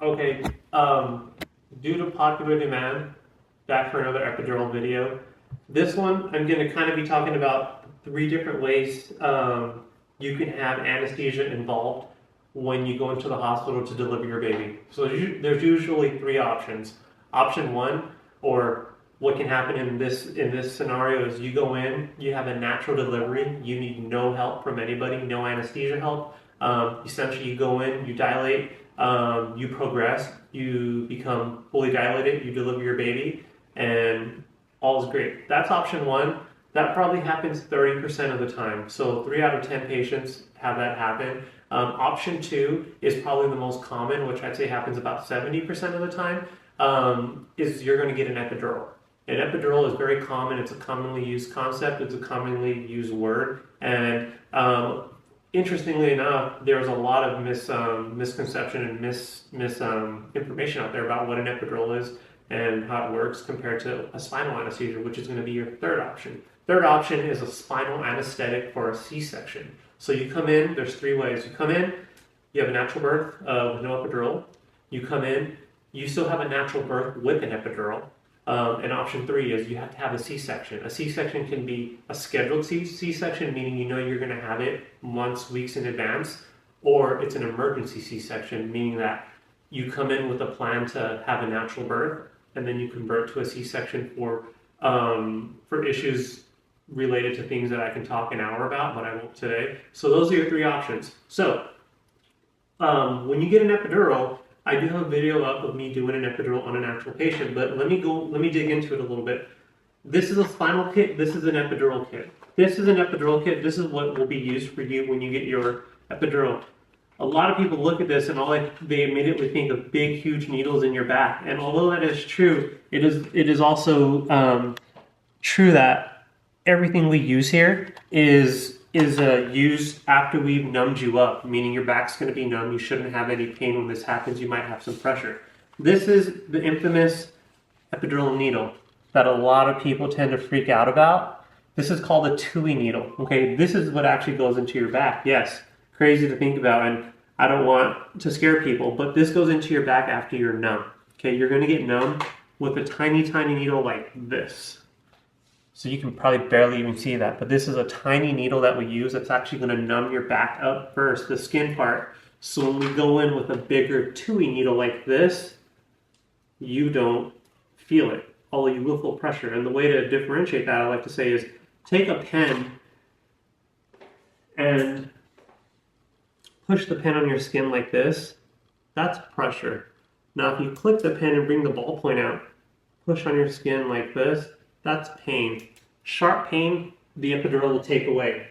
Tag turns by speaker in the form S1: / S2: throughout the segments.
S1: Okay, due to popular demand, back for another epidural video. This one, I'm going to kind of be talking about three different ways you can have anesthesia involved when you go into the hospital to deliver your baby. So there's usually three options. Option one, or what can happen in this scenario, is you go in, you have a natural delivery, you need no help from anybody, no anesthesia help. Essentially, you go in, you dilate, you progress, you become fully dilated, you deliver your baby, and all is great. That's option one. That probably happens 30% of the time. So 3 out of 10 patients have that happen. Option two is probably the most common, which I'd say happens about 70% of the time, is you're going to get an epidural. An epidural is very common. It's a commonly used concept. It's a commonly used word. And interestingly enough, there's a lot of misconception and misinformation out there about what an epidural is and how it works compared to a spinal anesthesia, which is going to be your third option. Third option is a spinal anesthetic for a C-section. So you come in, there's three ways. You come in, you have a natural birth with no epidural. You come in, you still have a natural birth with an epidural. And option three is you have to have a C-section. A C-section can be a scheduled C-section, meaning you know you're going to have it months, weeks in advance, or it's an emergency C-section, meaning that you come in with a plan to have a natural birth, and then you convert to a C-section for issues related to things that I can talk an hour about, but I won't today. So those are your three options. So when you get an epidural, I do have a video up of me doing an epidural on an actual patient, but let me dig into it a little bit. This is a spinal kit, this is an epidural kit. This is an epidural kit, this is what will be used for you when you get your epidural. A lot of people look at this and they immediately think of big, huge needles in your back. And although that is true, it is also true that everything we use here is used after we've numbed you up, meaning your back's going to be numb. You shouldn't have any pain when this happens. You might have some pressure. This is the infamous epidural needle that a lot of people tend to freak out about. This is called a TUI needle. Okay, this is what actually goes into your back. Yes, crazy to think about, and I don't want to scare people, but this goes into your back after you're numb. Okay, you're going to get numb with a tiny, tiny needle like this. So you can probably barely even see that, but this is a tiny needle that we use that's actually going to numb your back up first, the skin part. So when we go in with a bigger TUI needle like this, you don't feel it, although you will feel pressure. And the way to differentiate that, I like to say, is take a pen and push the pen on your skin like this. That's pressure. Now if you click the pen and bring the ballpoint out, push on your skin like this, that's pain. Sharp pain, the epidural will take away.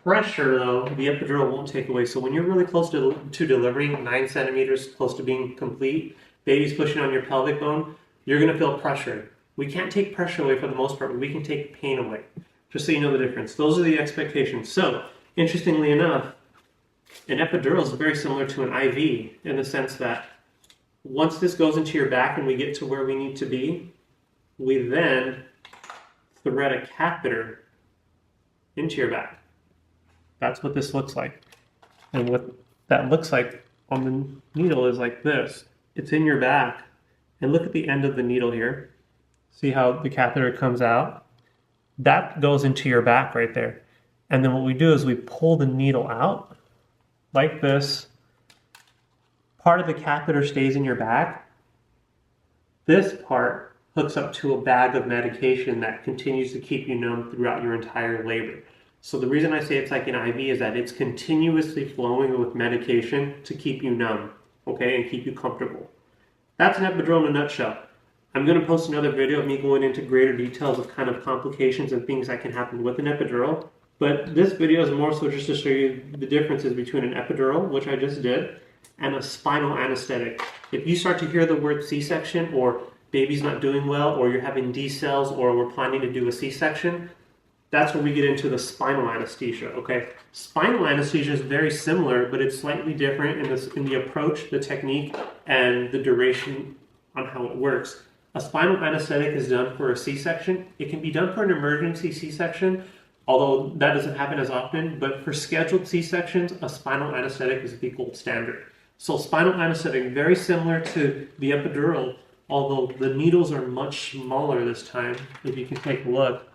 S1: Pressure, though, the epidural won't take away. So when you're really close to delivering, 9 centimeters close to being complete, baby's pushing on your pelvic bone, you're going to feel pressure. We can't take pressure away for the most part, but we can take pain away. Just so you know the difference. Those are the expectations. So, interestingly enough, an epidural is very similar to an IV in the sense that once this goes into your back and we get to where we need to be, we then thread a catheter into your back. That's what this looks like. And what that looks like on the needle is like this. It's in your back. And look at the end of the needle here. See how the catheter comes out? That goes into your back right there. And then what we do is we pull the needle out like this. Part of the catheter stays in your back. This part hooks up to a bag of medication that continues to keep you numb throughout your entire labor. So the reason I say it's like an IV is that it's continuously flowing with medication to keep you numb, okay, and keep you comfortable. That's an epidural in a nutshell. I'm going to post another video of me going into greater details of kind of complications and things that can happen with an epidural. But this video is more so just to show you the differences between an epidural, which I just did, and a spinal anesthetic. If you start to hear the word C-section, or baby's not doing well, or you're having D-cells, or we're planning to do a C-section, that's when we get into the spinal anesthesia, okay? Spinal anesthesia is very similar, but it's slightly different in the approach, the technique, and the duration on how it works. A spinal anesthetic is done for a C-section. It can be done for an emergency C-section, although that doesn't happen as often, but for scheduled C-sections, a spinal anesthetic is the gold standard. So spinal anesthetic, very similar to the epidural, although the needles are much smaller this time. If you can take a look,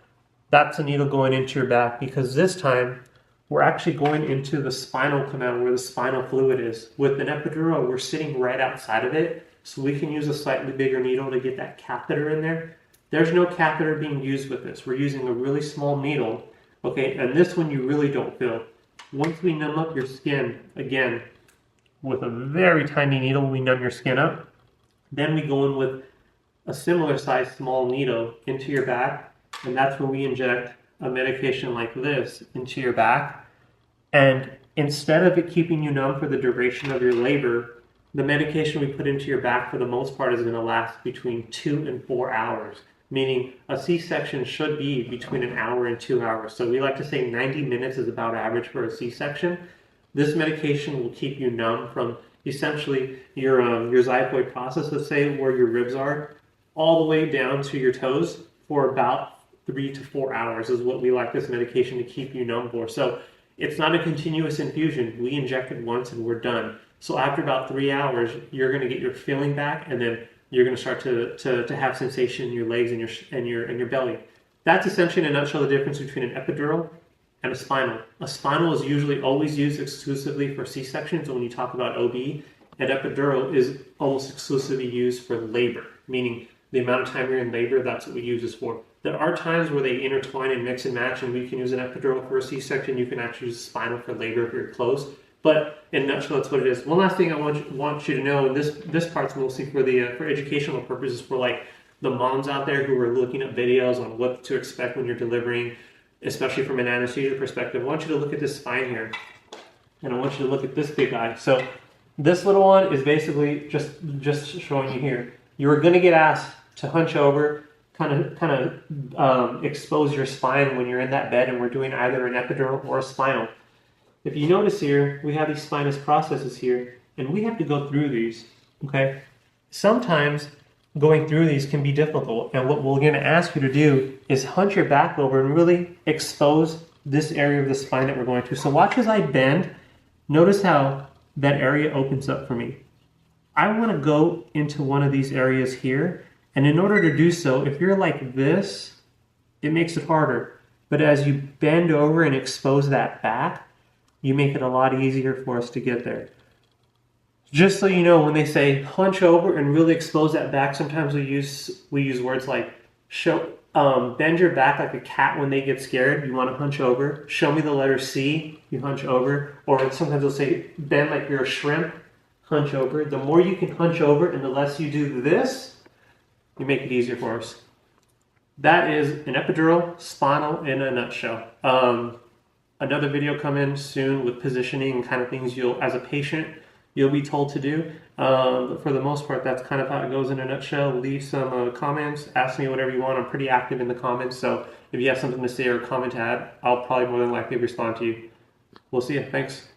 S1: that's a needle going into your back, because this time we're actually going into the spinal canal where the spinal fluid is. With an epidural, we're sitting right outside of it, so we can use a slightly bigger needle to get that catheter in there. There's no catheter being used with this. We're using a really small needle, okay, and this one you really don't feel. Once we numb up your skin, again, with a very tiny needle, we numb your skin up. Then we go in with a similar size small needle into your back, and that's when we inject a medication like this into your back. And instead of it keeping you numb for the duration of your labor, the medication we put into your back for the most part is going to last between 2 and 4 hours, meaning a C-section should be between an hour and 2 hours. So we like to say 90 minutes is about average for a C-section. This medication will keep you numb from essentially your xiphoid process, let's say, where your ribs are, all the way down to your toes for about 3 to 4 hours is what we like this medication to keep you numb for. So it's not a continuous infusion. We inject it once and we're done. So after about 3 hours, you're going to get your feeling back, and then you're going to start to have sensation in your legs and your belly. That's essentially in a nutshell the difference between an epidural and a spinal. A spinal is usually always used exclusively for C-sections when you talk about OB, and epidural is almost exclusively used for labor, meaning the amount of time you're in labor, that's what we use this for. There are times where they intertwine and mix and match, and we can use an epidural for a C-section. You can actually use a spinal for labor if you're close. But in a nutshell, that's what it is. One last thing I want you to know, and this part's mostly for for educational purposes, for like the moms out there who are looking at videos on what to expect when you're delivering, especially from an anesthesia perspective. I want you to look at this spine here, and I want you to look at this big guy. So this little one is basically just showing you here. You are going to get asked to hunch over, kind of expose your spine when you're in that bed, and we're doing either an epidural or a spinal. If you notice here, we have these spinous processes here, and we have to go through these, okay? Sometimes going through these can be difficult, and what we're going to ask you to do is hunch your back over and really expose this area of the spine that we're going to. So watch as I bend. Notice how that area opens up for me. I want to go into one of these areas here, and in order to do so, if you're like this, it makes it harder. But as you bend over and expose that back, you make it a lot easier for us to get there. Just so you know, when they say hunch over and really expose that back, sometimes we use words like bend your back like a cat when they get scared. You want to hunch over. Show me the letter C, you hunch over. Or sometimes they'll say bend like you're a shrimp, hunch over. The more you can hunch over and the less you do this, you make it easier for us. That is an epidural, spinal in a nutshell. Another video coming soon with positioning and kind of things as a patient, you'll be told to do. But for the most part, that's kind of how it goes in a nutshell. Leave some comments, ask me whatever you want. I'm pretty active in the comments, so if you have something to say or a comment to add, I'll probably more than likely respond to you. We'll see you. Thanks.